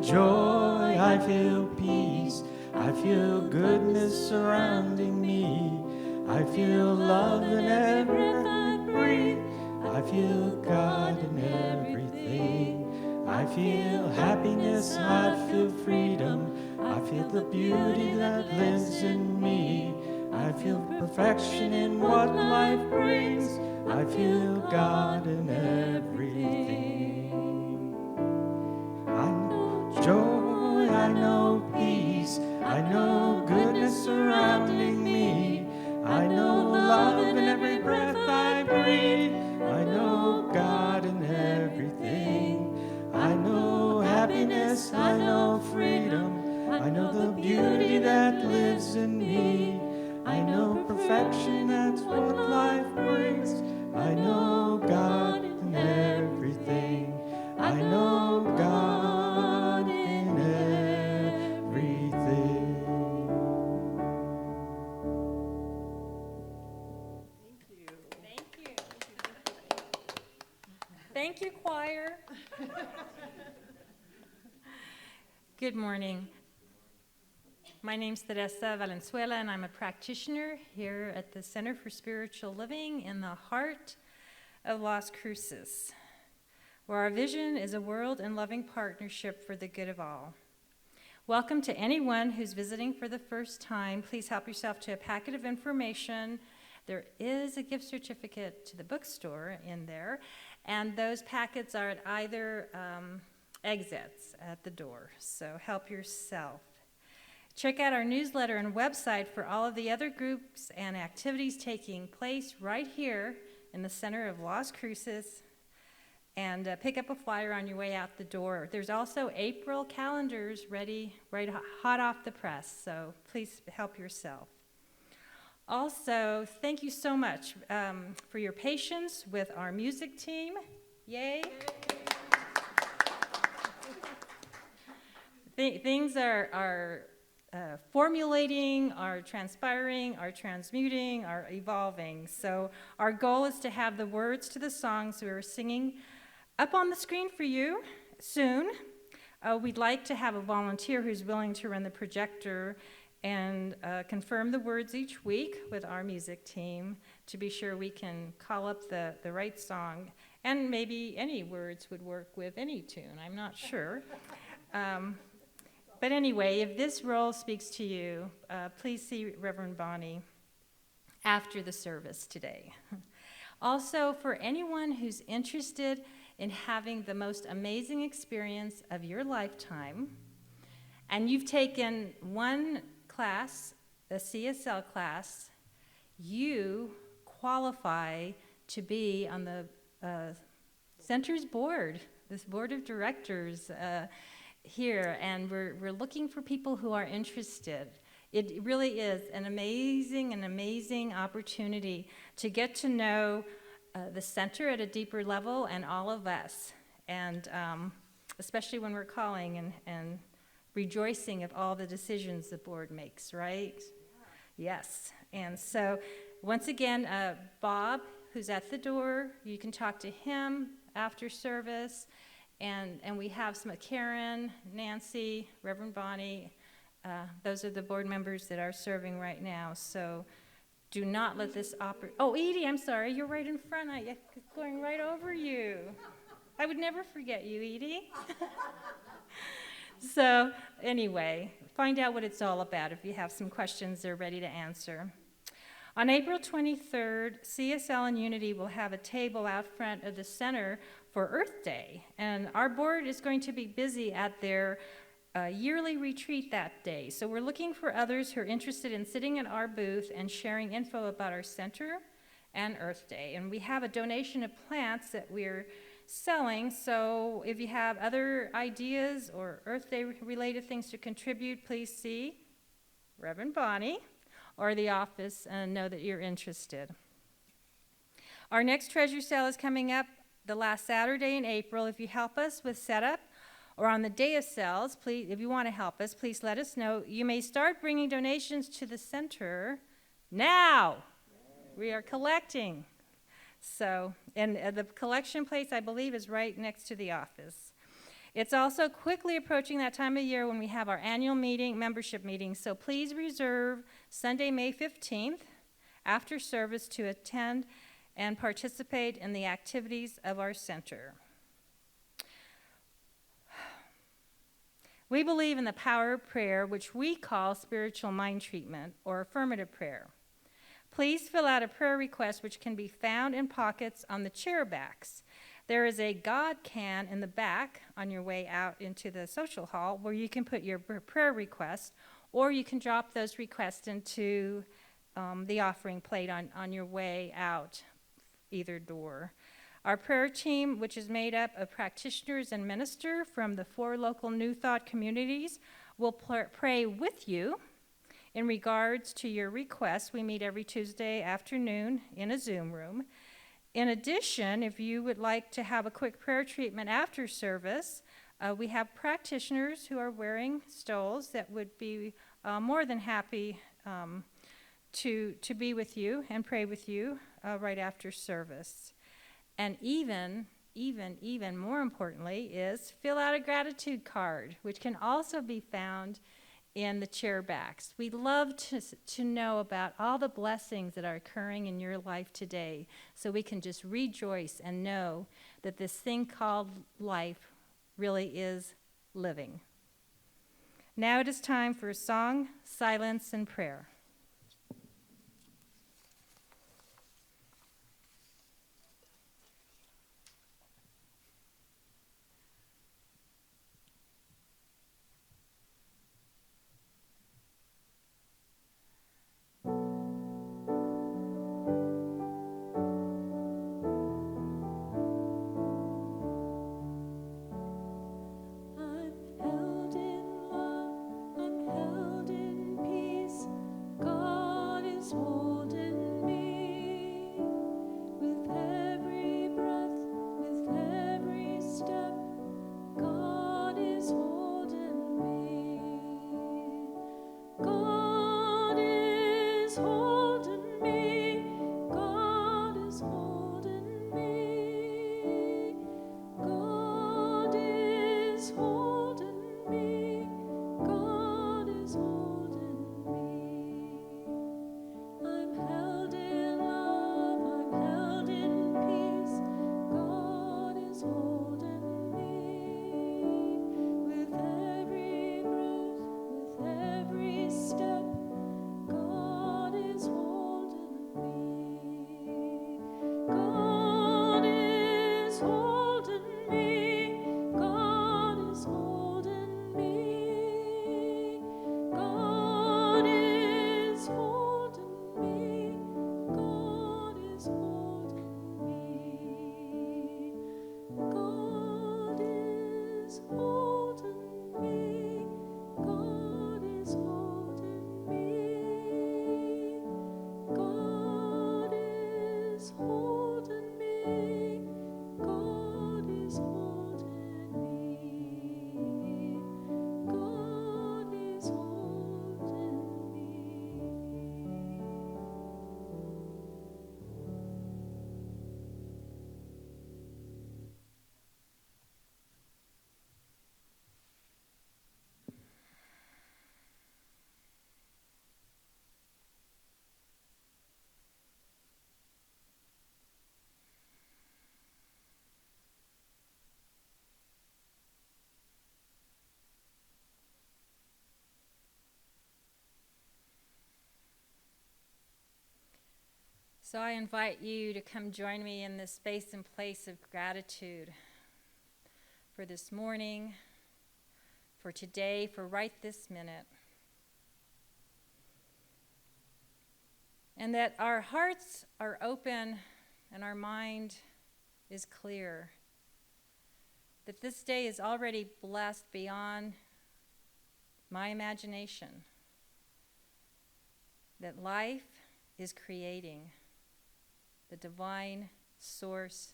joy, I feel peace, I feel goodness surrounding me. I feel love in every breath I breathe. I feel God in everything. I feel happiness, I feel freedom. I feel the beauty that lives in me. I feel perfection in what life brings. I feel God in everything. I know joy, I know peace, I know goodness surrounding me. I know love in every breath I breathe. I know God in everything. I know happiness, I know freedom. I know the beauty that lives in me. I know perfection, that's what life brings. I know God in everything. I know God in everything. Thank you. Thank you, choir. Good morning. My name's Teresa Valenzuela, and I'm a practitioner here at the Center for Spiritual Living in the heart of Las Cruces, where our vision is a world and loving partnership for the good of all. Welcome to anyone who's visiting for the first time. Please help yourself to a packet of information. There is a gift certificate to the bookstore in there, and those packets are at either exits at the door, so help yourself. Check out our newsletter and website for all of the other groups and activities taking place right here in the center of Las Cruces, and pick up a flyer on your way out the door. There's also April calendars ready, right hot off the press, so please help yourself. Also, thank you so much for your patience with our music team. Yay! Things are formulating, are transpiring, are transmuting, are evolving. So our goal is to have the words to the songs we're singing up on the screen for you soon. We'd like to have a volunteer who's willing to run the projector and confirm the words each week with our music team to be sure we can call up the right song. And maybe any words would work with any tune, I'm not sure. But anyway, if this role speaks to you, please see Reverend Bonnie after the service today. Also, for anyone who's interested in having the most amazing experience of your lifetime, and you've taken one class, the CSL class, you qualify to be on the center's board, this board of directors here, and we're looking for people who are interested. It really is an amazing opportunity to get to know the center at a deeper level and all of us, and especially when we're calling and rejoicing of all the decisions the board makes, right? Yeah. Yes. And so once again, Bob, who's at the door, you can talk to him after service. And we have some Karen, Nancy, Reverend Bonnie. Those are the board members that are serving right now. So do not let this Oh, Edie, I'm sorry. You're right in front. I'm going right over you. I would never forget you, Edie. So anyway, find out what it's all about. If you have some questions, they're ready to answer. On April 23rd, CSL and Unity will have a table out front of the center for Earth Day, and our board is going to be busy at their yearly retreat that day. So we're looking for others who are interested in sitting at our booth and sharing info about our center and Earth Day. And we have a donation of plants that we're selling, so if you have other ideas or Earth Day related things to contribute, please see Reverend Bonnie or the office and know that you're interested. Our next treasure sale is coming up the last Saturday in April. If you help us with setup or on the day of sales, please, if you want to help us, please let us know. You may start bringing donations to the center now. We are collecting. So, and the collection place, I believe, is right next to the office. It's also quickly approaching that time of year when we have our annual membership meeting, so please reserve Sunday, May 15th after service to attend and participate in the activities of our center. We believe in the power of prayer, which we call spiritual mind treatment or affirmative prayer. Please fill out a prayer request, which can be found in pockets on the chair backs. There is a God can in the back on your way out into the social hall where you can put your prayer request, or you can drop those requests into the offering plate on your way out either door. Our prayer team, which is made up of practitioners and ministers from the 4 local New Thought communities, will pray with you in regards to your requests. We meet every Tuesday afternoon in a Zoom room. In addition, if you would like to have a quick prayer treatment after service, we have practitioners who are wearing stoles that would be more than happy to be with you and pray with you right after service. And even more importantly is fill out a gratitude card, which can also be found in the chair backs. We'd love to know about all the blessings that are occurring in your life today, so we can just rejoice and know that this thing called life really is living. Now it is time for song, silence, and prayer. So I invite you to come join me in this space and place of gratitude for this morning, for today, for right this minute. And that our hearts are open and our mind is clear. That this day is already blessed beyond my imagination. That life is creating. The divine source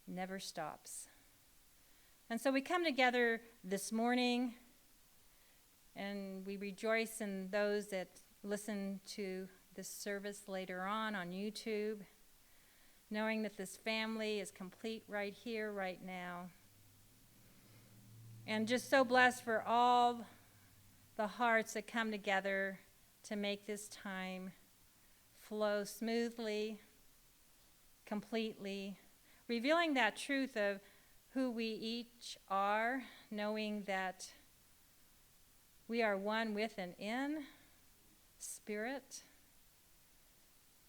never stops. And so we come together this morning and we rejoice in those that listen to this service later on YouTube, knowing that this family is complete right here, right now. And just so blessed for all the hearts that come together to make this time flow smoothly, completely, revealing that truth of who we each are, knowing that we are one with and in spirit,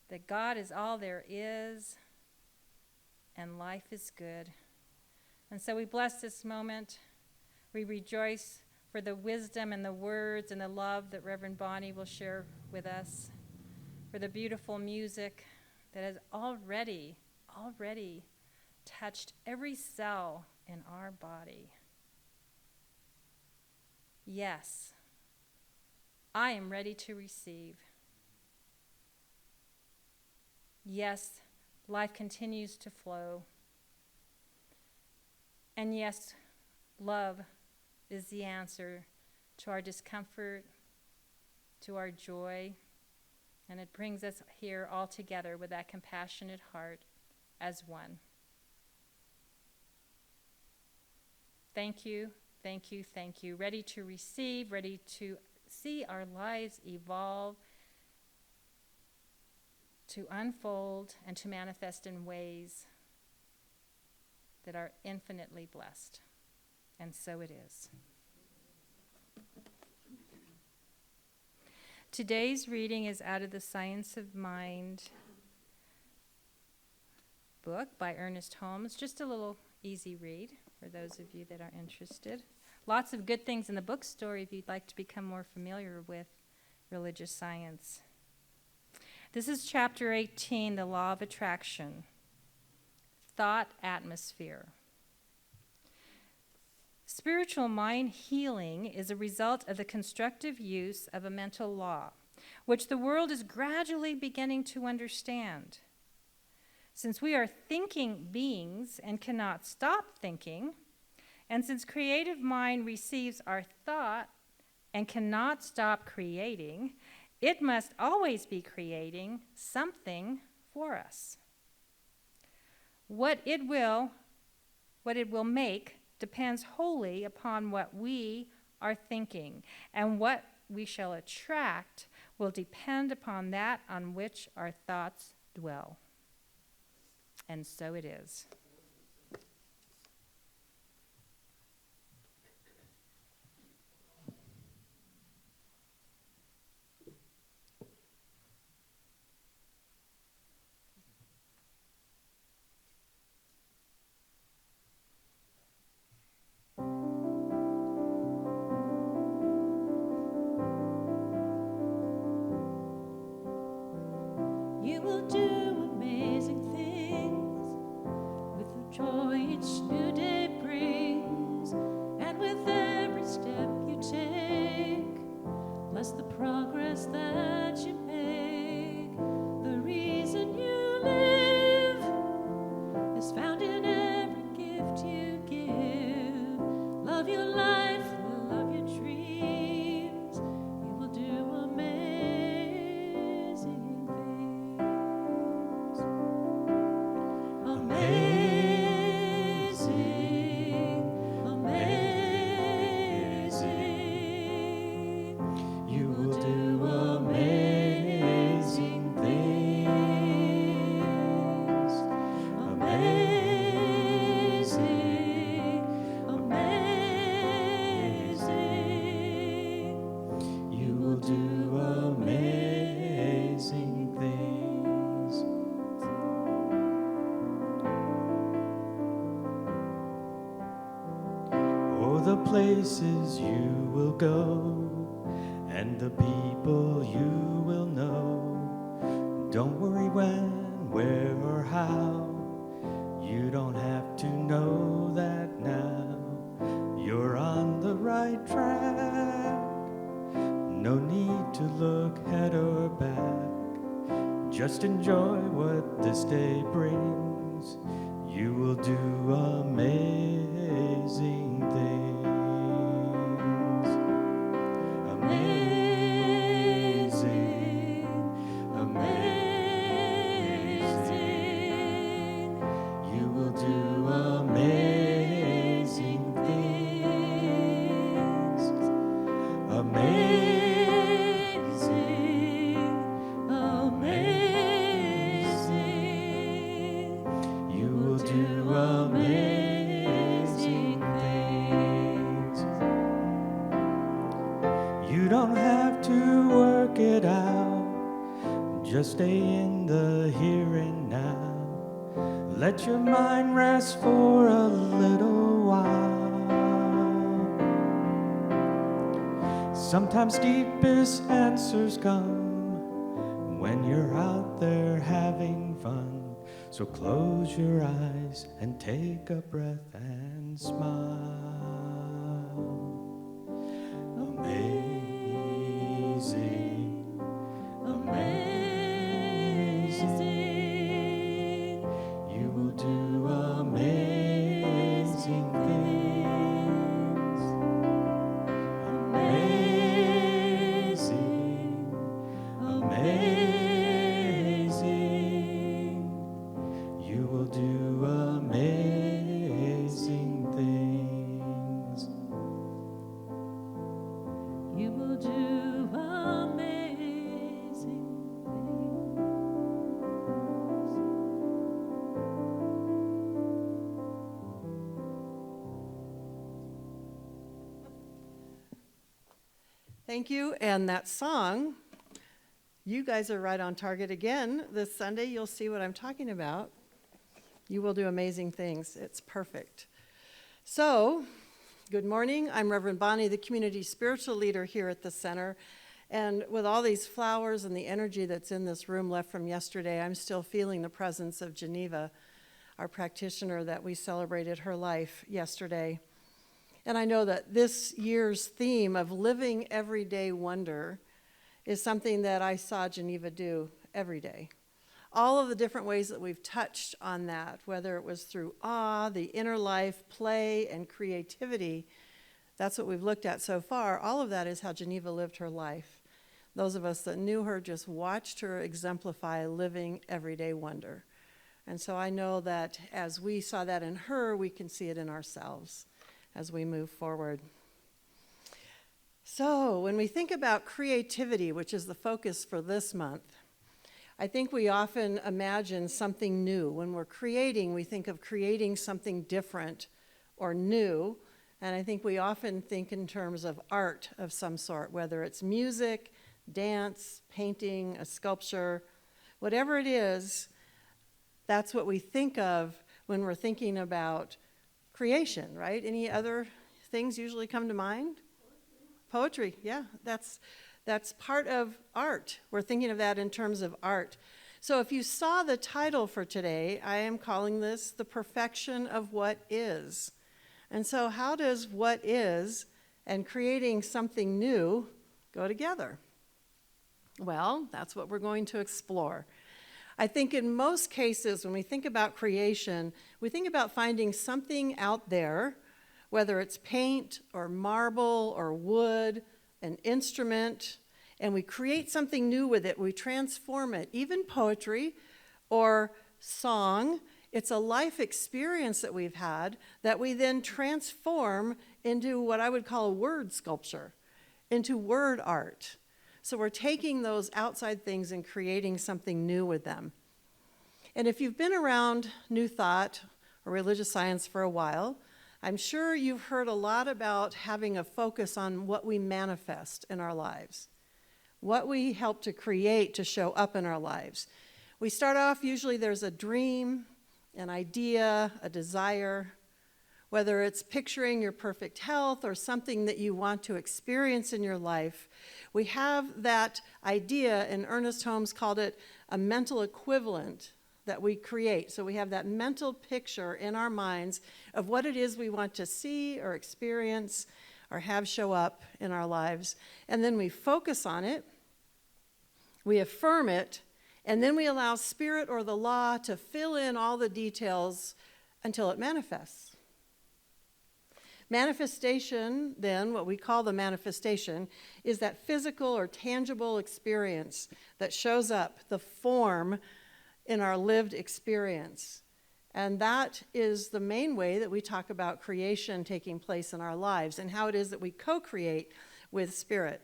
that God is all there is, and life is good. And so we bless this moment. We rejoice for the wisdom and the words and the love that Reverend Bonnie will share with us, for the beautiful music that has already touched every cell in our body. Yes, I am ready to receive. Yes, life continues to flow. And yes, love is the answer to our discomfort, to our joy, and it brings us here all together with that compassionate heart as one. Thank you, thank you, thank you. Ready to receive, ready to see our lives evolve, to unfold, and to manifest in ways that are infinitely blessed. And so it is. Today's reading is out of the Science of Mind book by Ernest Holmes. Just a little easy read for those of you that are interested. Lots of good things in the bookstore if you'd like to become more familiar with religious science. This is chapter 18, the law of attraction, thought atmosphere. Spiritual mind healing is a result of the constructive use of a mental law, which the world is gradually beginning to understand. Since we are thinking beings and cannot stop thinking, and since creative mind receives our thought and cannot stop creating, it must always be creating something for us. What it will make depends wholly upon what we are thinking, and what we shall attract will depend upon that on which our thoughts dwell. And so it is. You will do amazing things with the joy each new day brings, and with every step you take, plus the progress that you make. The reason you live is found in every gift you give. Love your life, love your dreams. You will do amazing things. Amazing, amazing. You will do amazing things. Amazing, amazing. You will do amazing things. Oh, the places you will go, and the people you will know. Don't worry when, where, or how. You don't have to know that now. You're on the right track. No need to look ahead or back. Just enjoy what this day brings. You will do amazing things. Amazing, amazing. You will do amazing things. Let your mind rest for a little while. Sometimes deepest answers come when you're out there having fun. So close your eyes and take a breath and smile. Amazing, amazing. You will do amazing things. Amazing, amazing. You will do amazing things. You will do amazing things. Thank you. And that song, you guys are right on target again. This Sunday, you'll see what I'm talking about. You will do amazing things. It's perfect. So, good morning. I'm Reverend Bonnie, the community spiritual leader here at the center. And with all these flowers and the energy that's in this room left from yesterday, I'm still feeling the presence of Geneva, our practitioner that we celebrated her life yesterday. And I know that this year's theme of living everyday wonder is something that I saw Geneva do every day. All of the different ways that we've touched on that, whether it was through awe, the inner life, play, and creativity, that's what we've looked at so far. All of that is how Geneva lived her life. Those of us that knew her just watched her exemplify living everyday wonder. And so I know that as we saw that in her, we can see it in ourselves as we move forward. So when we think about creativity, which is the focus for this month, I think we often imagine something new. When we're creating, we think of creating something different or new. And I think we often think in terms of art of some sort, whether it's music, dance, painting, a sculpture, whatever it is, that's what we think of when we're thinking about creation, right? Any other things usually come to mind? Poetry, yeah, that's part of art. We're thinking of that in terms of art. So if you saw the title for today, I am calling this The Perfection of What Is. And so how does what is and creating something new go together? Well, that's what we're going to explore. I think in most cases, when we think about creation, we think about finding something out there, whether it's paint or marble or wood, an instrument, and we create something new with it. We transform it. Even poetry or song, it's a life experience that we've had that we then transform into what I would call a word sculpture, into word art. So we're taking those outside things and creating something new with them. And if you've been around New Thought or religious science for a while, I'm sure you've heard a lot about having a focus on what we manifest in our lives, what we help to create to show up in our lives. We start off, usually there's a dream, an idea, a desire, whether it's picturing your perfect health or something that you want to experience in your life. We have that idea, and Ernest Holmes called it a mental equivalent that we create. So we have that mental picture in our minds of what it is we want to see or experience or have show up in our lives. And then we focus on it, we affirm it, and then we allow spirit or the law to fill in all the details until it manifests. Manifestation, then, what we call the manifestation, is that physical or tangible experience that shows up, the form in our lived experience. And that is the main way that we talk about creation taking place in our lives and how it is that we co-create with Spirit.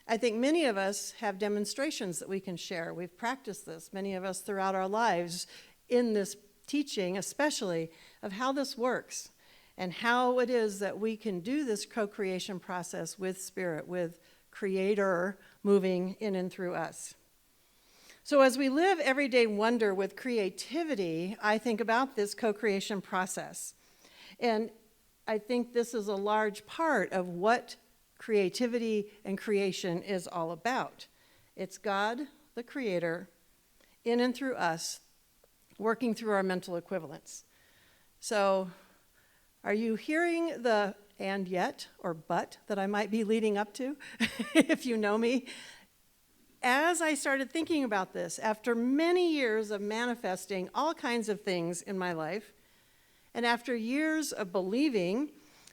I think many of us have demonstrations that we can share. We've practiced this, many of us throughout our lives, in this teaching especially, of how this works and how it is that we can do this co-creation process with Spirit, with Creator moving in and through us. So as we live everyday wonder with creativity, I think about this co-creation process. And I think this is a large part of what creativity and creation is all about. It's God, the Creator, in and through us, working through our mental equivalents. So, are you hearing the and yet or but that I might be leading up to, if you know me? As I started thinking about this, after many years of manifesting all kinds of things in my life, and after years of believing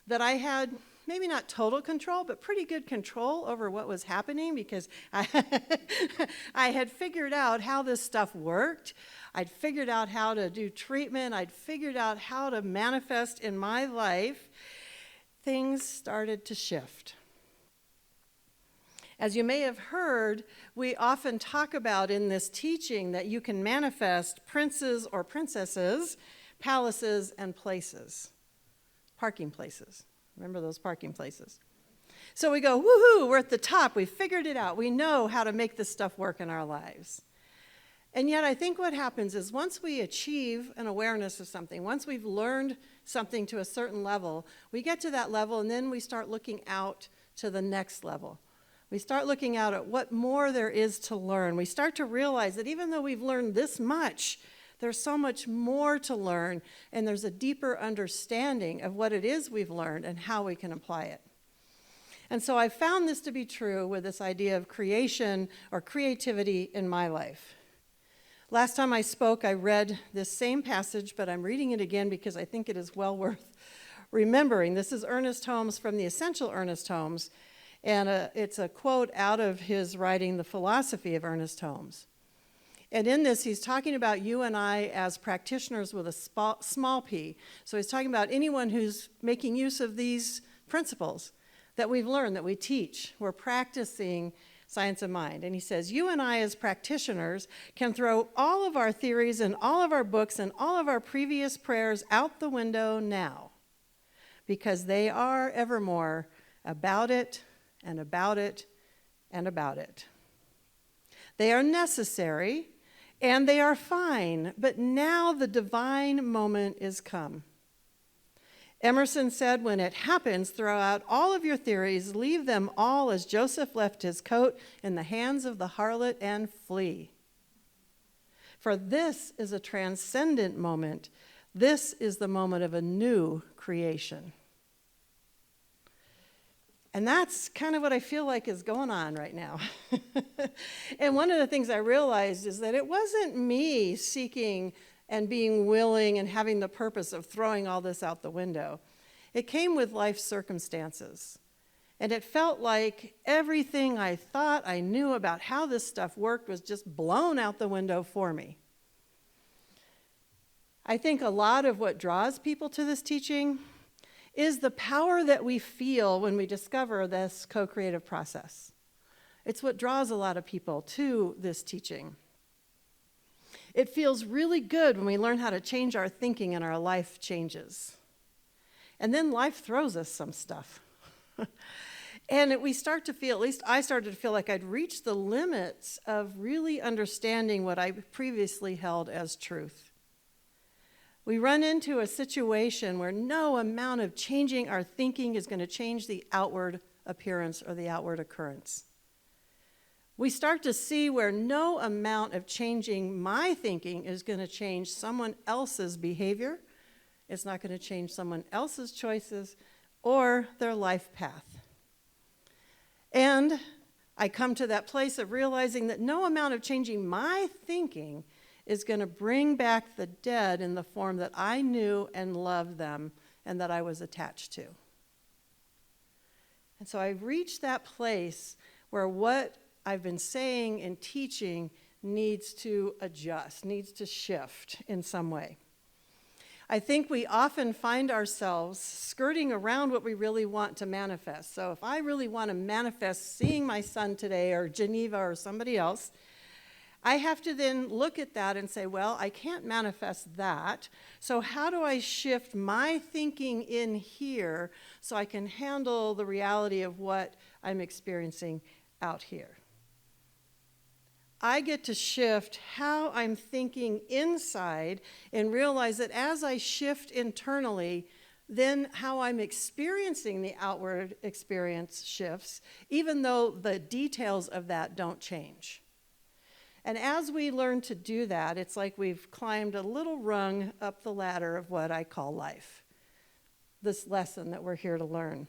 that I had maybe not total control, but pretty good control over what was happening because I had figured out how this stuff worked. I'd figured out how to do treatment. I'd figured out how to manifest in my life. Things started to shift. As you may have heard, we often talk about in this teaching that you can manifest princes or princesses, palaces, and places, parking places. Remember those parking places? So we go, woohoo, we're at the top. We figured it out. We know how to make this stuff work in our lives. And yet I think what happens is once we achieve an awareness of something, once we've learned something to a certain level, we get to that level and then we start looking out to the next level. We start looking out at what more there is to learn. We start to realize that even though we've learned this much, there's so much more to learn, and there's a deeper understanding of what it is we've learned and how we can apply it. And so I found this to be true with this idea of creation or creativity in my life. Last time I spoke, I read this same passage, but I'm reading it again because I think it is well worth remembering. This is Ernest Holmes from the Essential Ernest Holmes, and it's a quote out of his writing, The Philosophy of Ernest Holmes. And in this, he's talking about you and I as practitioners with a small p. So he's talking about anyone who's making use of these principles that we've learned, that we teach. We're practicing science of mind. And he says, you and I as practitioners can throw all of our theories and all of our books and all of our previous prayers out the window now, because they are evermore about it and about it and about it. They are necessary and they are fine, but now the divine moment is come. Emerson said, when it happens, throw out all of your theories, leave them all as Joseph left his coat in the hands of the harlot and flee. For this is a transcendent moment. This is the moment of a new creation. And that's kind of what I feel like is going on right now. And one of the things I realized is that it wasn't me seeking and being willing and having the purpose of throwing all this out the window. It came with life circumstances. And it felt like everything I thought I knew about how this stuff worked was just blown out the window for me. I think a lot of what draws people to this teaching is the power that we feel when we discover this co-creative process. It's what draws a lot of people to this teaching. It feels really good when we learn how to change our thinking and our life changes. And then life throws us some stuff. And we start to feel, at least I started to feel like I'd reached the limits of really understanding what I previously held as truth. We run into a situation where no amount of changing our thinking is going to change the outward appearance or the outward occurrence. We start to see where no amount of changing my thinking is going to change someone else's behavior. It's not going to change someone else's choices or their life path. And I come to that place of realizing that no amount of changing my thinking is going to bring back the dead in the form that I knew and loved them and that I was attached to. And so I've reached that place where what I've been saying and teaching needs to adjust, needs to shift in some way. I think we often find ourselves skirting around what we really want to manifest. So if I really want to manifest seeing my son today or Geneva or somebody else, I have to then look at that and say, well, I can't manifest that. So how do I shift my thinking in here so I can handle the reality of what I'm experiencing out here? I get to shift how I'm thinking inside and realize that as I shift internally, then how I'm experiencing the outward experience shifts, even though the details of that don't change. And as we learn to do that, it's like we've climbed a little rung up the ladder of what I call life, this lesson that we're here to learn.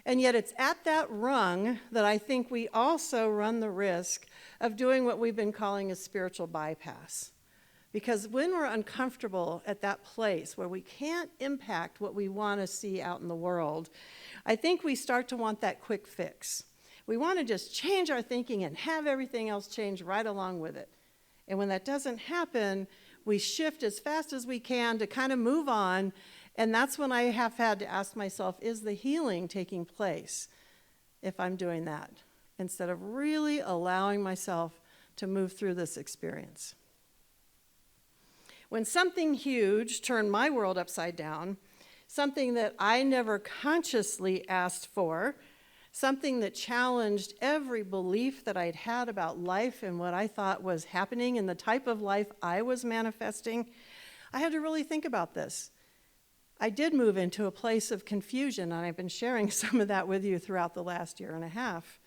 And yet it's at that rung that I think we also run the risk of doing what we've been calling a spiritual bypass. Because when we're uncomfortable at that place where we can't impact what we want to see out in the world, I think we start to want that quick fix. We want to just change our thinking and have everything else change right along with it. And when that doesn't happen, we shift as fast as we can to kind of move on. And that's when I have had to ask myself, is the healing taking place if I'm doing that? Instead of really allowing myself to move through this experience. When something huge turned my world upside down, something that I never consciously asked for, something that challenged every belief that I'd had about life and what I thought was happening and the type of life I was manifesting, I had to really think about this. I did move into a place of confusion, and I've been sharing some of that with you throughout the last year and a half.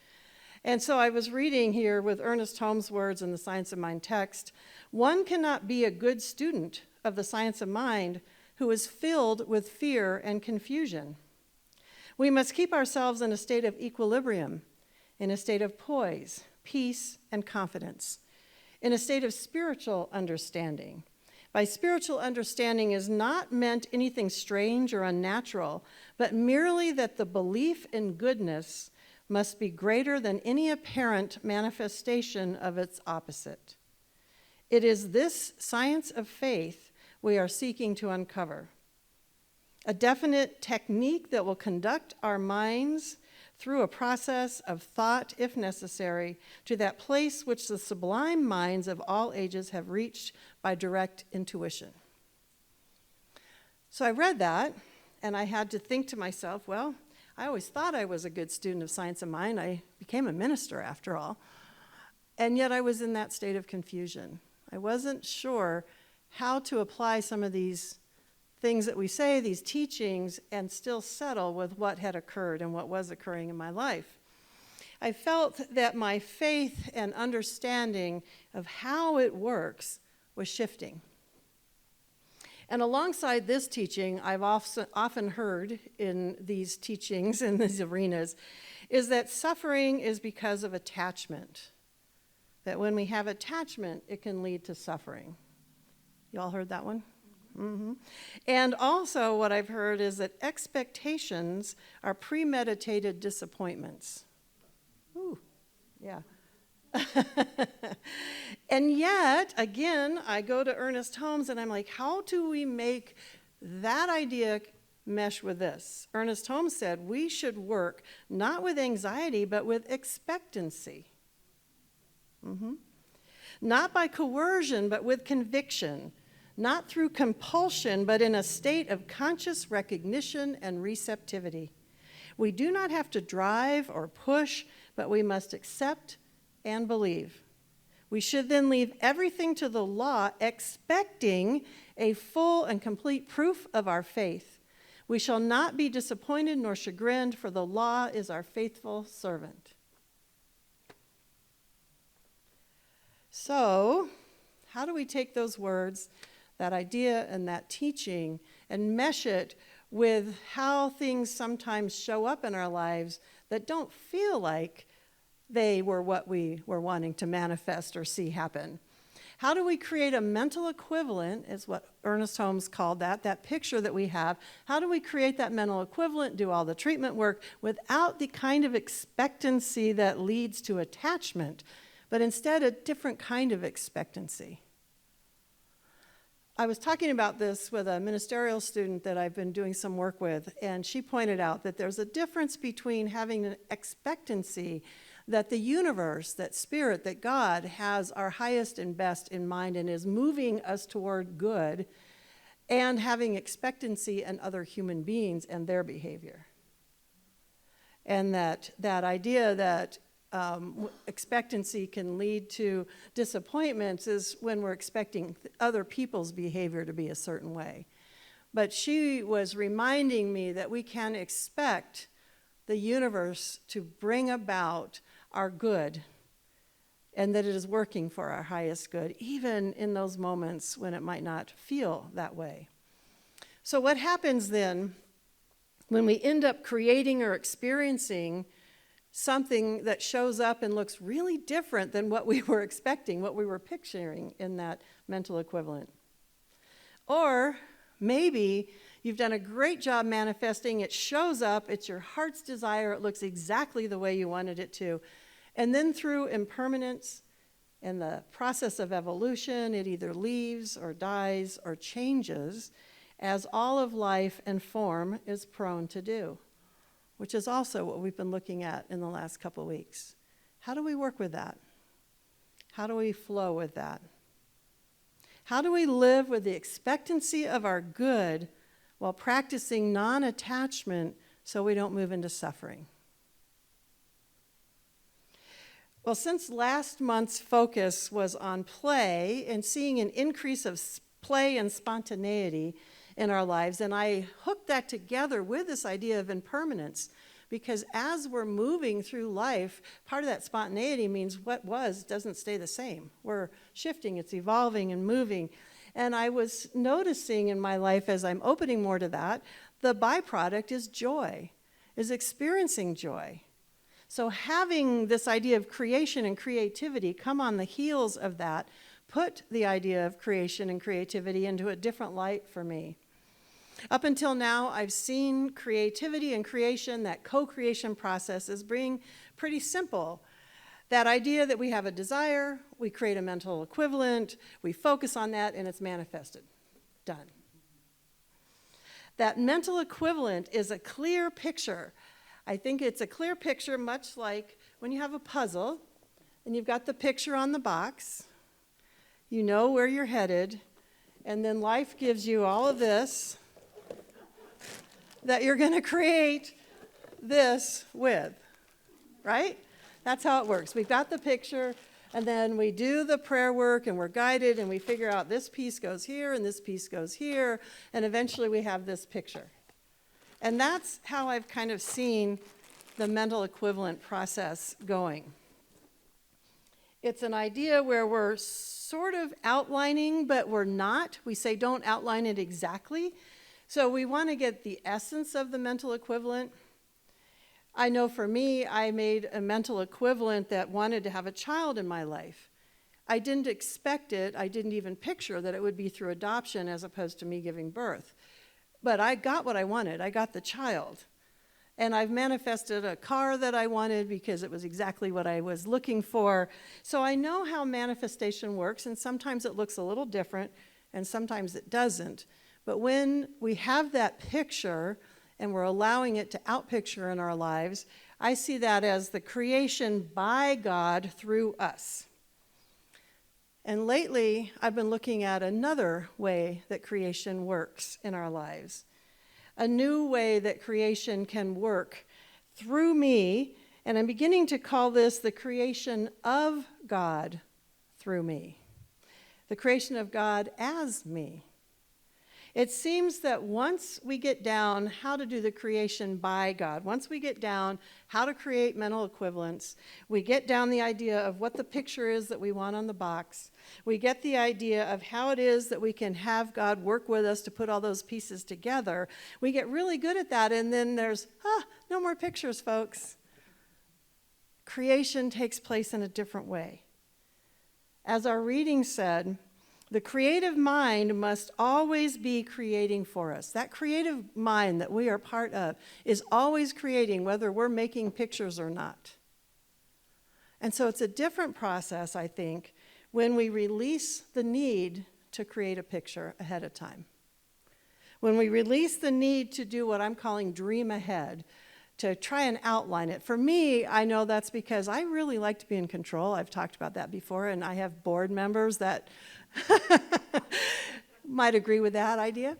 And so I was reading here with Ernest Holmes' words in the Science of Mind text, one cannot be a good student of the science of mind who is filled with fear and confusion. We must keep ourselves in a state of equilibrium, in a state of poise, peace, and confidence, in a state of spiritual understanding. By spiritual understanding is not meant anything strange or unnatural, but merely that the belief in goodness must be greater than any apparent manifestation of its opposite. It is this science of faith we are seeking to uncover. A definite technique that will conduct our minds through a process of thought, if necessary, to that place which the sublime minds of all ages have reached by direct intuition. So I read that, and I had to think to myself, well, I always thought I was a good student of science of mind. I became a minister, after all. And yet I was in that state of confusion. I wasn't sure how to apply some of these things that we say, these teachings, and still settle with what had occurred and what was occurring in my life. I felt that my faith and understanding of how it works was shifting. And alongside this teaching, I've often heard in these teachings, in these arenas, is that suffering is because of attachment. That when we have attachment, it can lead to suffering. You all heard that one? Mm-hmm. And also what I've heard is that expectations are premeditated disappointments. Ooh, yeah. And yet, again, I go to Ernest Holmes and I'm like, how do we make that idea mesh with this? Ernest Holmes said we should work not with anxiety, but with expectancy. Mm-hmm. Not by coercion, but with conviction. Not through compulsion, but in a state of conscious recognition and receptivity. We do not have to drive or push, but we must accept and believe. We should then leave everything to the law, expecting a full and complete proof of our faith. We shall not be disappointed nor chagrined, for the law is our faithful servant. So, how do we take those words, that idea and that teaching, and mesh it with how things sometimes show up in our lives that don't feel like they were what we were wanting to manifest or see happen? How do we create a mental equivalent, is what Ernest Holmes called that picture that we have. How do we create that mental equivalent, do all the treatment work, without the kind of expectancy that leads to attachment, but instead a different kind of expectancy? I was talking about this with a ministerial student that I've been doing some work with, and she pointed out that there's a difference between having an expectancy that the universe, that spirit, that God has our highest and best in mind and is moving us toward good, and having expectancy in other human beings and their behavior. And that idea that expectancy can lead to disappointments is when we're expecting other people's behavior to be a certain way. But she was reminding me that we can expect the universe to bring about our good and that it is working for our highest good, even in those moments when it might not feel that way. So what happens then when we end up creating or experiencing something that shows up and looks really different than what we were expecting, what we were picturing in that mental equivalent? Or maybe you've done a great job manifesting, it shows up, it's your heart's desire, it looks exactly the way you wanted it to. And then through impermanence and the process of evolution, it either leaves or dies or changes, as all of life and form is prone to do, which is also what we've been looking at in the last couple weeks. How do we work with that? How do we flow with that? How do we live with the expectancy of our good while practicing non-attachment so we don't move into suffering? Well, since last month's focus was on play and seeing an increase of play and spontaneity in our lives, and I hooked that together with this idea of impermanence, because as we're moving through life, part of that spontaneity means what was doesn't stay the same. We're shifting, it's evolving and moving. And I was noticing in my life, as I'm opening more to that, the byproduct is joy, is experiencing joy. So having this idea of creation and creativity come on the heels of that put the idea of creation and creativity into a different light for me. Up until now, I've seen creativity and creation, that co-creation process, as being pretty simple. That idea that we have a desire, we create a mental equivalent, we focus on that, and it's manifested. Done. That mental equivalent is a clear picture. I think it's a clear picture, much like when you have a puzzle and you've got the picture on the box, you know where you're headed, and then life gives you all of this that you're going to create this with, right? That's how it works. We've got the picture, and then we do the prayer work, and we're guided, and we figure out this piece goes here, and this piece goes here, and eventually we have this picture. And that's how I've kind of seen the mental equivalent process going. It's an idea where we're sort of outlining, but we're not. We say don't outline it exactly. So we want to get the essence of the mental equivalent. I know for me, I made a mental equivalent that wanted to have a child in my life. I didn't expect it. I didn't even picture that it would be through adoption as opposed to me giving birth. But I got what I wanted. I got the child. And I've manifested a car that I wanted because it was exactly what I was looking for. So I know how manifestation works, and sometimes it looks a little different, and sometimes it doesn't. But when we have that picture, and we're allowing it to outpicture in our lives, I see that as the creation by God through us. And lately, I've been looking at another way that creation works in our lives. A new way that creation can work through me, and I'm beginning to call this the creation of God through me. The creation of God as me. It seems that once we get down how to do the creation by God, once we get down how to create mental equivalents, we get down the idea of what the picture is that we want on the box, we get the idea of how it is that we can have God work with us to put all those pieces together, we get really good at that, and then there's, no more pictures, folks. Creation takes place in a different way. As our reading said, the creative mind must always be creating for us. That creative mind that we are part of is always creating, whether we're making pictures or not. And so it's a different process, I think, when we release the need to create a picture ahead of time. When we release the need to do what I'm calling dream ahead, to try and outline it. For me, I know that's because I really like to be in control. I've talked about that before, and I have board members that might agree with that idea.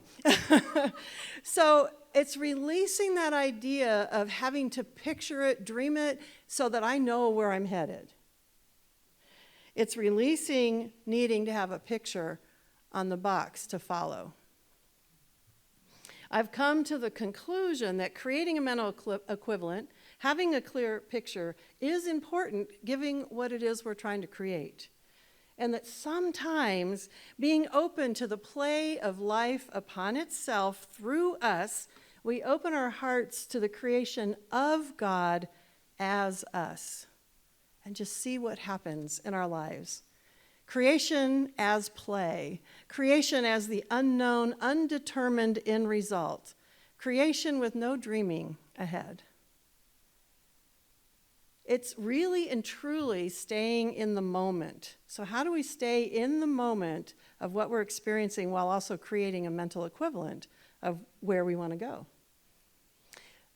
So it's releasing that idea of having to picture it, dream it, so that I know where I'm headed. It's releasing needing to have a picture on the box to follow. I've come to the conclusion that creating a mental equivalent, having a clear picture, is important given what it is we're trying to create. And that sometimes being open to the play of life upon itself through us, we open our hearts to the creation of God as us, and just see what happens in our lives. Creation as play, creation as the unknown, undetermined end result, creation with no dreaming ahead. It's really and truly staying in the moment. So how do we stay in the moment of what we're experiencing while also creating a mental equivalent of where we want to go?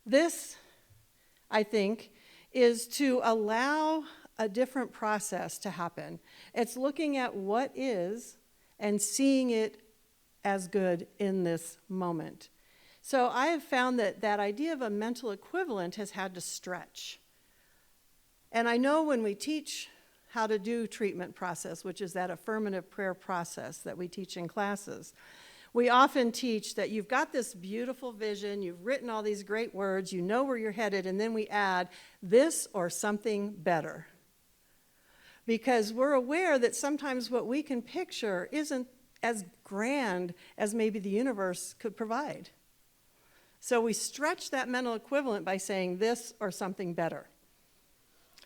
This, I think, is to allow a different process to happen. It's looking at what is and seeing it as good in this moment. So I have found that that idea of a mental equivalent has had to stretch. And I know when we teach how to do treatment process, which is that affirmative prayer process that we teach in classes, we often teach that you've got this beautiful vision, you've written all these great words, you know where you're headed, and then we add this or something better. Because we're aware that sometimes what we can picture isn't as grand as maybe the universe could provide. So we stretch that mental equivalent by saying this or something better.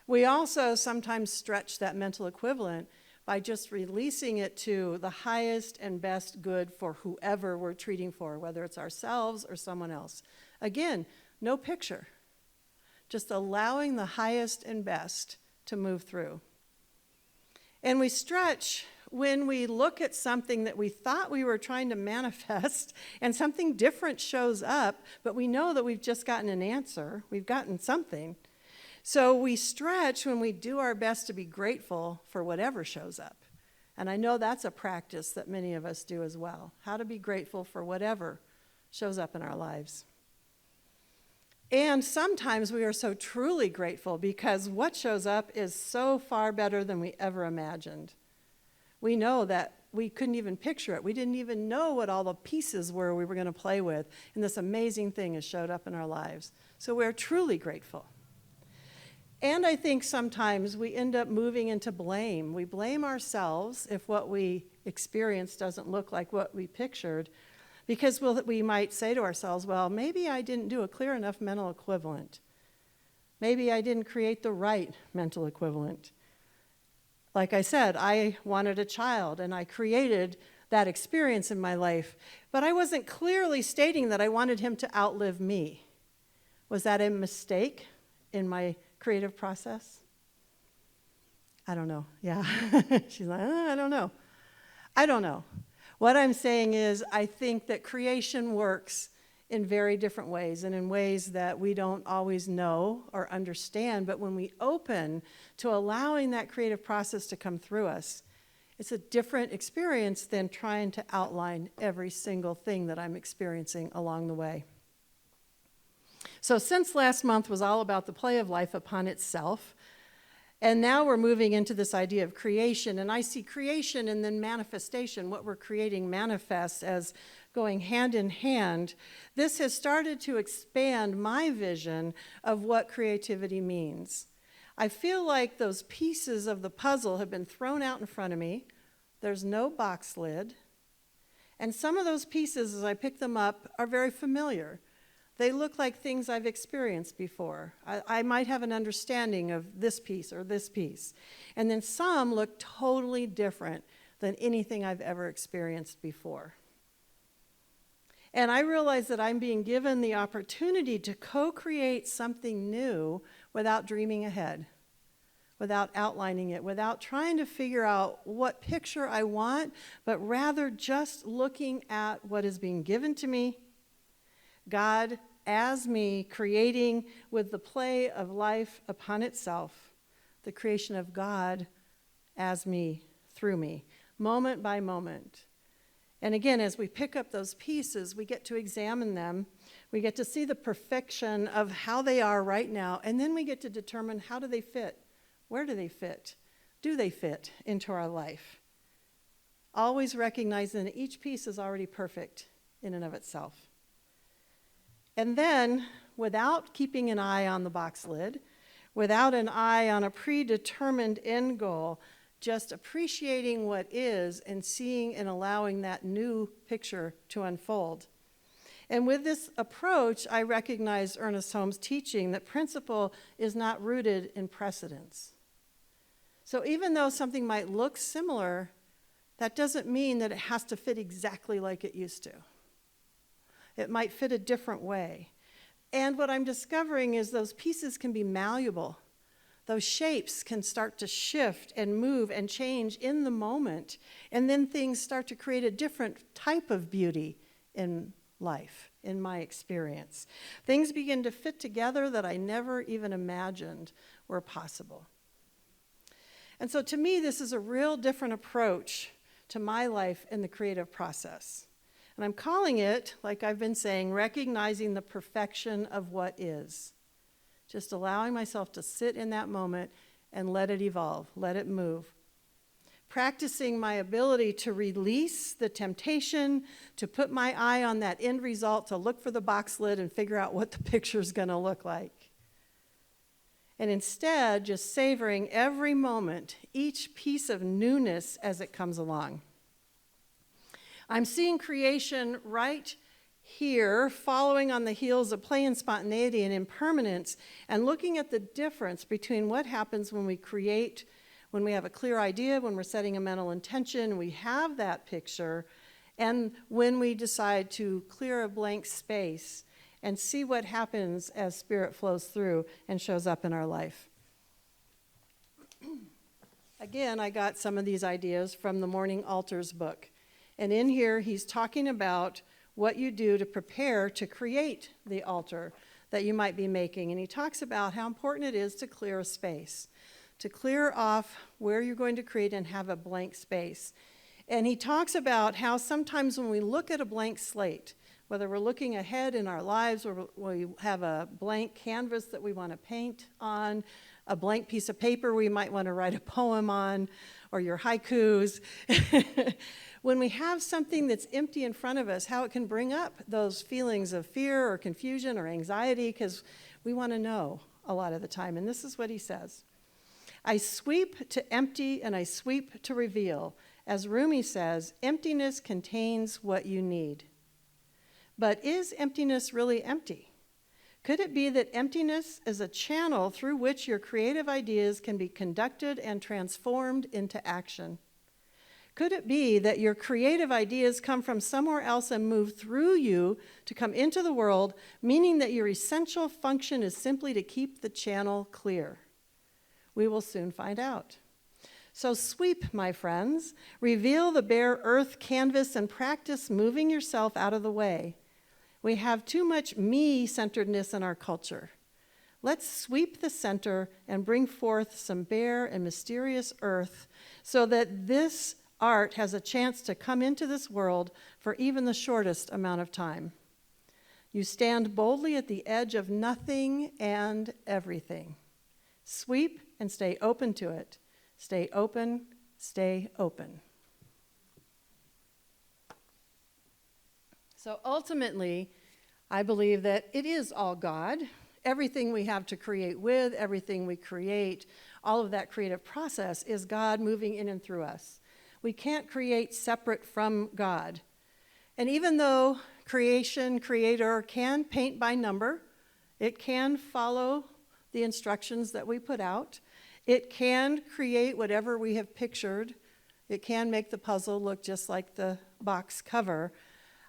We also sometimes stretch that mental equivalent by just releasing it to the highest and best good for whoever we're treating for, whether it's ourselves or someone else. Again, no picture, just allowing the highest and best to move through. And we stretch when we look at something that we thought we were trying to manifest and something different shows up, but we know that we've just gotten an answer, we've gotten something. So we stretch when we do our best to be grateful for whatever shows up. And I know that's a practice that many of us do as well, how to be grateful for whatever shows up in our lives. And sometimes we are so truly grateful because what shows up is so far better than we ever imagined. We know that we couldn't even picture it. We didn't even know what all the pieces were we were going to play with. And this amazing thing has showed up in our lives. So we're truly grateful. And I think sometimes we end up moving into blame. We blame ourselves if what we experience doesn't look like what we pictured, because we might say to ourselves, well, maybe I didn't do a clear enough mental equivalent. Maybe I didn't create the right mental equivalent. Like I said, I wanted a child, and I created that experience in my life, but I wasn't clearly stating that I wanted him to outlive me. Was that a mistake in my creative process? I don't know. Yeah. She's like, I don't know. I don't know. What I'm saying is I think that creation works in very different ways and in ways that we don't always know or understand. But when we open to allowing that creative process to come through us, it's a different experience than trying to outline every single thing that I'm experiencing along the way. So since last month was all about the play of life upon itself, and now we're moving into this idea of creation, and I see creation and then manifestation, what we're creating manifests as going hand in hand. This has started to expand my vision of what creativity means. I feel like those pieces of the puzzle have been thrown out in front of me. There's no box lid. And some of those pieces, as I pick them up, are very familiar. They look like things I've experienced before. I might have an understanding of this piece or this piece. And then some look totally different than anything I've ever experienced before. And I realize that I'm being given the opportunity to co-create something new without dreaming ahead, without outlining it, without trying to figure out what picture I want, but rather just looking at what is being given to me, God as me, creating with the play of life upon itself, the creation of God as me, through me, moment by moment. And again, as we pick up those pieces, we get to examine them. We get to see the perfection of how they are right now, and then we get to determine, how do they fit? Where do they fit? Do they fit into our life? Always recognizing that each piece is already perfect in and of itself. And then, without keeping an eye on the box lid, without an eye on a predetermined end goal, just appreciating what is and seeing and allowing that new picture to unfold. And with this approach, I recognize Ernest Holmes' teaching that principle is not rooted in precedence. So even though something might look similar, that doesn't mean that it has to fit exactly like it used to. It might fit a different way. And what I'm discovering is those pieces can be malleable. Those shapes can start to shift and move and change in the moment. And then things start to create a different type of beauty in life, in my experience. Things begin to fit together that I never even imagined were possible. And so to me, this is a real different approach to my life in the creative process. And I'm calling it, like I've been saying, recognizing the perfection of what is. Just allowing myself to sit in that moment and let it evolve, let it move. Practicing my ability to release the temptation, to put my eye on that end result, to look for the box lid and figure out what the picture's going to look like. And instead, just savoring every moment, each piece of newness as it comes along. I'm seeing creation right here, following on the heels of play and spontaneity and impermanence, and looking at the difference between what happens when we create, when we have a clear idea, when we're setting a mental intention, we have that picture, and when we decide to clear a blank space and see what happens as Spirit flows through and shows up in our life. Again, I got some of these ideas from the Morning Altars book. And in here, he's talking about what you do to prepare to create the altar that you might be making. And he talks about how important it is to clear a space, to clear off where you're going to create and have a blank space. And he talks about how sometimes when we look at a blank slate, whether we're looking ahead in our lives or we have a blank canvas that we want to paint on, a blank piece of paper we might want to write a poem on, or your haikus. When we have something that's empty in front of us, how it can bring up those feelings of fear or confusion or anxiety, because we want to know a lot of the time. And this is what he says. I sweep to empty and I sweep to reveal. As Rumi says, emptiness contains what you need. But is emptiness really empty? Could it be that emptiness is a channel through which your creative ideas can be conducted and transformed into action? Could it be that your creative ideas come from somewhere else and move through you to come into the world, meaning that your essential function is simply to keep the channel clear? We will soon find out. So sweep, my friends, reveal the bare earth canvas and practice moving yourself out of the way. We have too much me-centeredness in our culture. Let's sweep the center and bring forth some bare and mysterious earth so that this art has a chance to come into this world for even the shortest amount of time. You stand boldly at the edge of nothing and everything. Sweep and stay open to it. Stay open, stay open. So ultimately, I believe that it is all God. Everything we have to create with, everything we create, all of that creative process is God moving in and through us. We can't create separate from God. And even though creator can paint by number, it can follow the instructions that we put out, it can create whatever we have pictured, it can make the puzzle look just like the box cover.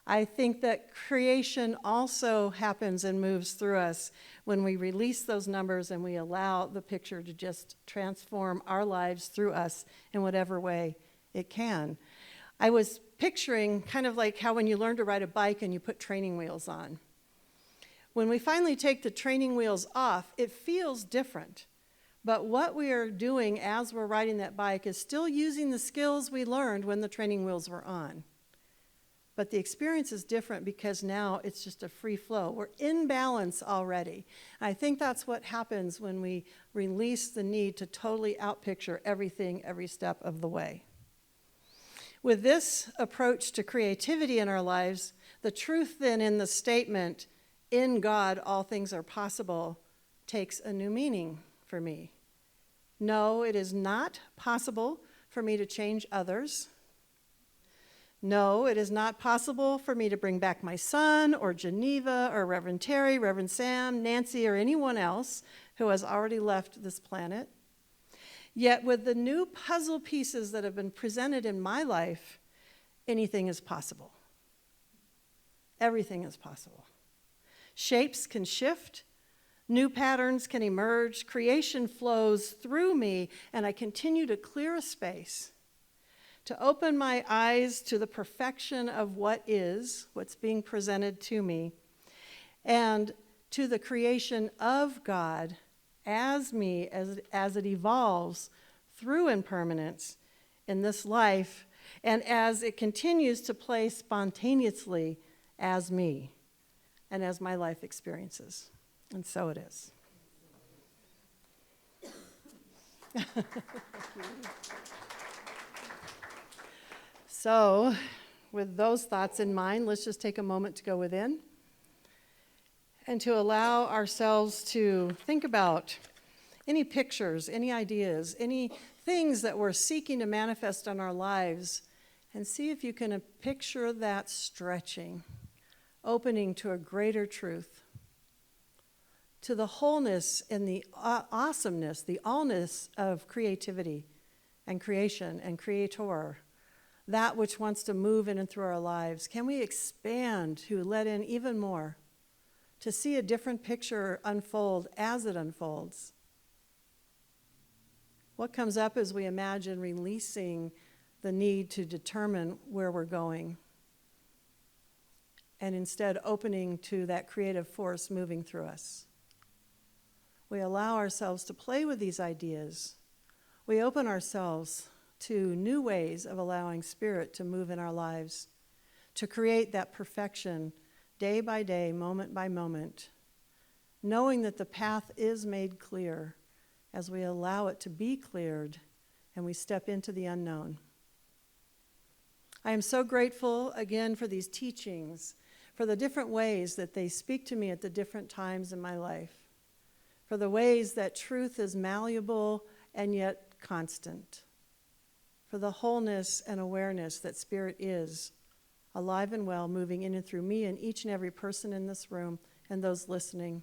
I think that creation also happens and moves through us when we release those numbers and we allow the picture to just transform our lives through us in whatever way it can. I was picturing kind of like how when you learn to ride a bike and you put training wheels on. When we finally take the training wheels off, it feels different. But what we are doing as we're riding that bike is still using the skills we learned when the training wheels were on. But the experience is different because now it's just a free flow. We're in balance already. And I think that's what happens when we release the need to totally outpicture everything every step of the way. With this approach to creativity in our lives, the truth then in the statement, "In God all things are possible," takes a new meaning for me. No, it is not possible for me to change others. No, it is not possible for me to bring back my son or Geneva or Reverend Terry, Reverend Sam, Nancy, or anyone else who has already left this planet. Yet with the new puzzle pieces that have been presented in my life, anything is possible. Everything is possible. Shapes can shift, new patterns can emerge, creation flows through me, and I continue to clear a space to open my eyes to the perfection of what is, what's being presented to me, and to the creation of God as me, as it evolves through impermanence in this life, and as it continues to play spontaneously as me and as my life experiences. And so it is. So, with those thoughts in mind, let's just take a moment to go within and to allow ourselves to think about any pictures, any ideas, any things that we're seeking to manifest in our lives, and see if you can picture that stretching, opening to a greater truth, to the wholeness and the awesomeness, the allness of creativity and creation and creator, that which wants to move in and through our lives. Can we expand to let in even more, to see a different picture unfold as it unfolds? What comes up as we imagine releasing the need to determine where we're going, and instead opening to that creative force moving through us? We allow ourselves to play with these ideas. We open ourselves to new ways of allowing Spirit to move in our lives, to create that perfection day by day, moment by moment, knowing that the path is made clear as we allow it to be cleared and we step into the unknown. I am so grateful again for these teachings, for the different ways that they speak to me at the different times in my life, for the ways that truth is malleable and yet constant, for the wholeness and awareness that Spirit is alive and well, moving in and through me and each and every person in this room and those listening.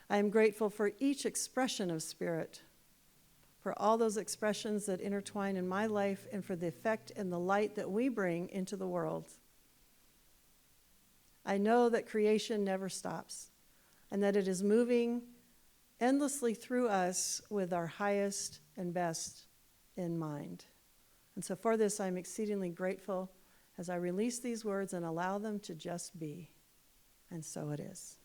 I am grateful for each expression of Spirit, for all those expressions that intertwine in my life, and for the effect and the light that we bring into the world. I know that creation never stops, and that it is moving endlessly through us with our highest and best in mind. And so for this, I'm exceedingly grateful as I release these words and allow them to just be. And so it is.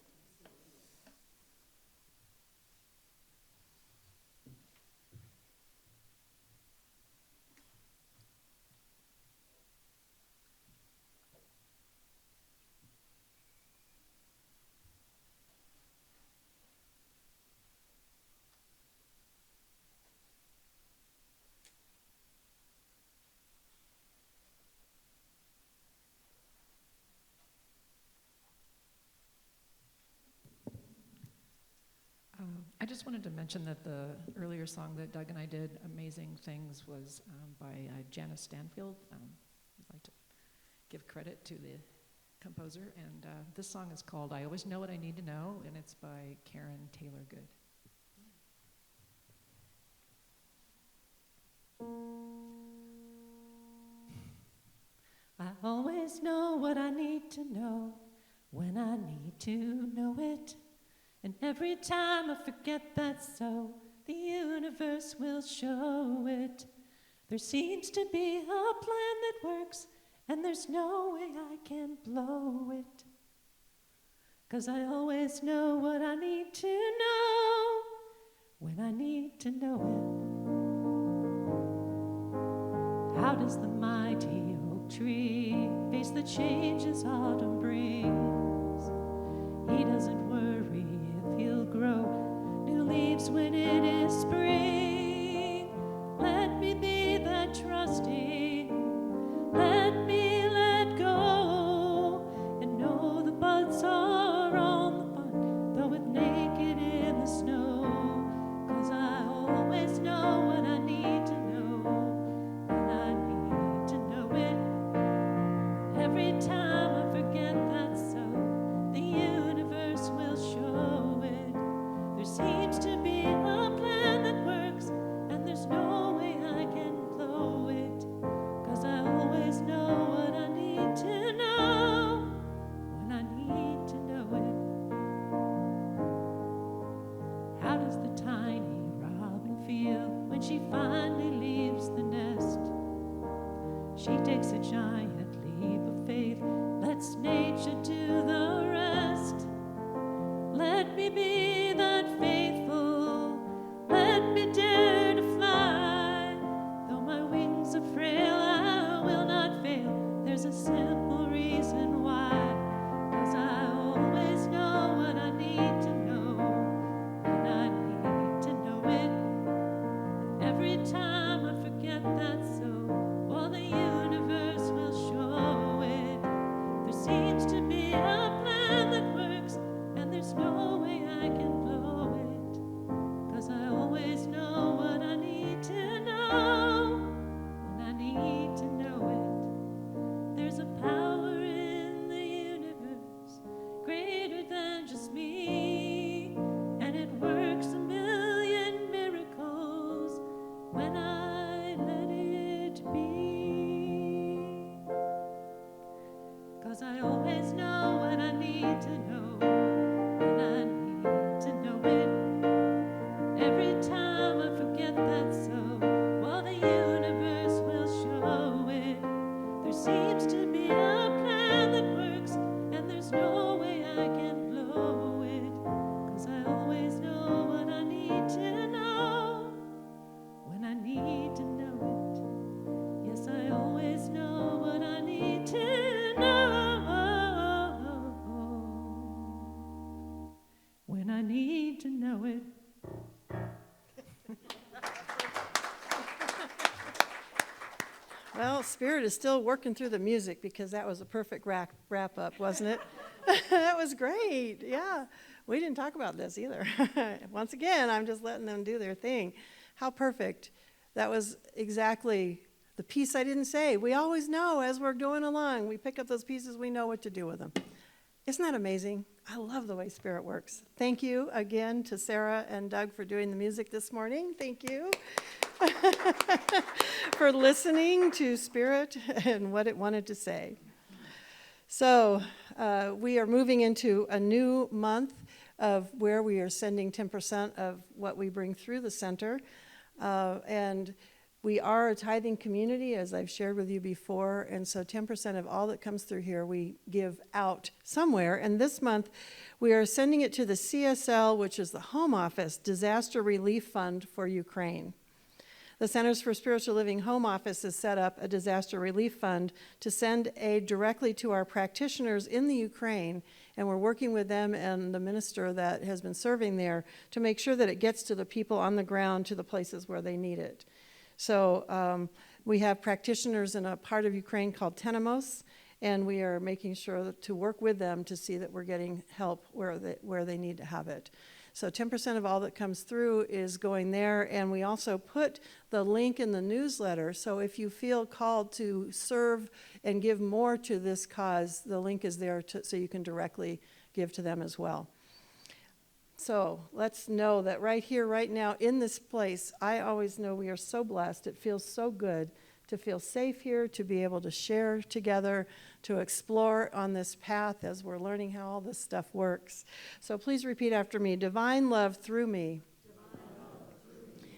I just wanted to mention that the earlier song that Doug and I did, Amazing Things, was by Janice Stanfield. I'd like to give credit to the composer. And this song is called I Always Know What I Need to Know, and it's by Karen Taylor Good. I always know what I need to know when I need to know it. And every time I forget that's so, the universe will show it. There seems to be a plan that works, and there's no way I can blow it. 'Cause I always know what I need to know when I need to know it. How does the mighty tree face the changes autumn brings. He doesn't worry if he'll grow new leaves when it is spring. Let me be that trusting, let me let go, and know the buds are on the vine, though it's naked in the snow. 'Cause I always know what I need to know, when I need to know it. Every time I forget that's so, the universe will show it. There seems to be a plan that works, and there's no way I can blow it. 'Cause I always know what I need to know, when I need to know it. How does the tiny robin feel when she finally leaves the nest? She takes a giant leap of faith, lets nature do the rest. Let me be that faithful, let me dare to fly. Though my wings are frail, I will not fail. There's a simple reason why. 'Cause I always know what I need to know, when I need to know it. Every time I forget that's so, all the universe will show it. There seems to be a plan that works, and there's no way I can blow it. 'Cause I always know what I need to know, when I need to know it. There's a power in the universe greater than just me, and it works a million miracles when I let it be. 'Cause I always know what I need to know, when I need to know it. Every time I forget that's so, well, the universe will show it. There seems to be a plan that works, and there's no way I can blow it. 'Cause I always know what I need to know, when I need to know it. Yes, I always know what I need to know, when I need to know it. Well, Spirit is still working through the music, because that was a perfect wrap up, wasn't it? That was great. Yeah. We didn't talk about this either. Once again, I'm just letting them do their thing. How perfect. That was exactly the piece I didn't say. We always know as we're going along, we pick up those pieces, we know what to do with them. Isn't that amazing? I love the way Spirit works. Thank you again to Sarah and Doug for doing the music this morning. Thank you for listening to Spirit and what it wanted to say. So we are moving into a new month of where we are sending 10% of what we bring through the center. And we are a tithing community, as I've shared with you before, and so 10% of all that comes through here we give out somewhere. And this month we are sending it to the CSL, which is the Home Office Disaster Relief Fund for Ukraine. The Centers for Spiritual Living Home Office has set up a disaster relief fund to send aid directly to our practitioners in the Ukraine, and we're working with them and the minister that has been serving there to make sure that it gets to the people on the ground, to the places where they need it. So we have practitioners in a part of Ukraine called Tenemos, and we are making sure to work with them to see that we're getting help where they need to have it. So 10% of all that comes through is going there, and we also put the link in the newsletter. So if you feel called to serve and give more to this cause, the link is there so you can directly give to them as well. So let's know that right here, right now, in this place, I always know we are so blessed. It feels so good to feel safe here, to be able to share together, to explore on this path as we're learning how all this stuff works. So please repeat after me. Divine love through me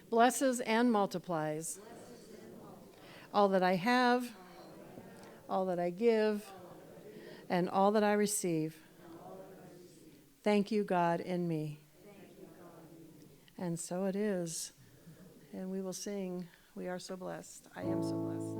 blesses and multiplies all that I have, all that I give, and all that I receive. Thank you, God, in me. And so it is. And we will sing, we are so blessed. I am so blessed.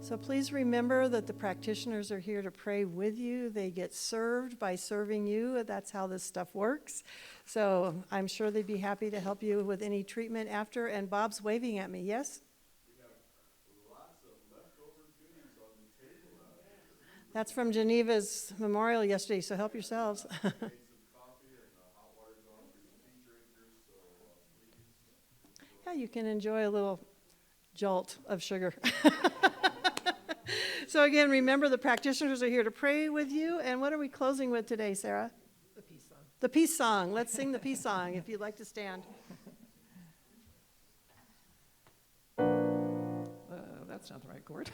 So please remember that the practitioners are here to pray with you. They get served by serving you. That's how this stuff works. So I'm sure they'd be happy to help you with any treatment after. And Bob's waving at me, yes? That's from Geneva's memorial yesterday, so help yourselves. Yeah, you can enjoy a little jolt of sugar. So again, remember the practitioners are here to pray with you. And what are we closing with today, Sarah? The peace song. The peace song. Let's sing the peace song if you'd like to stand. That's not the right chord.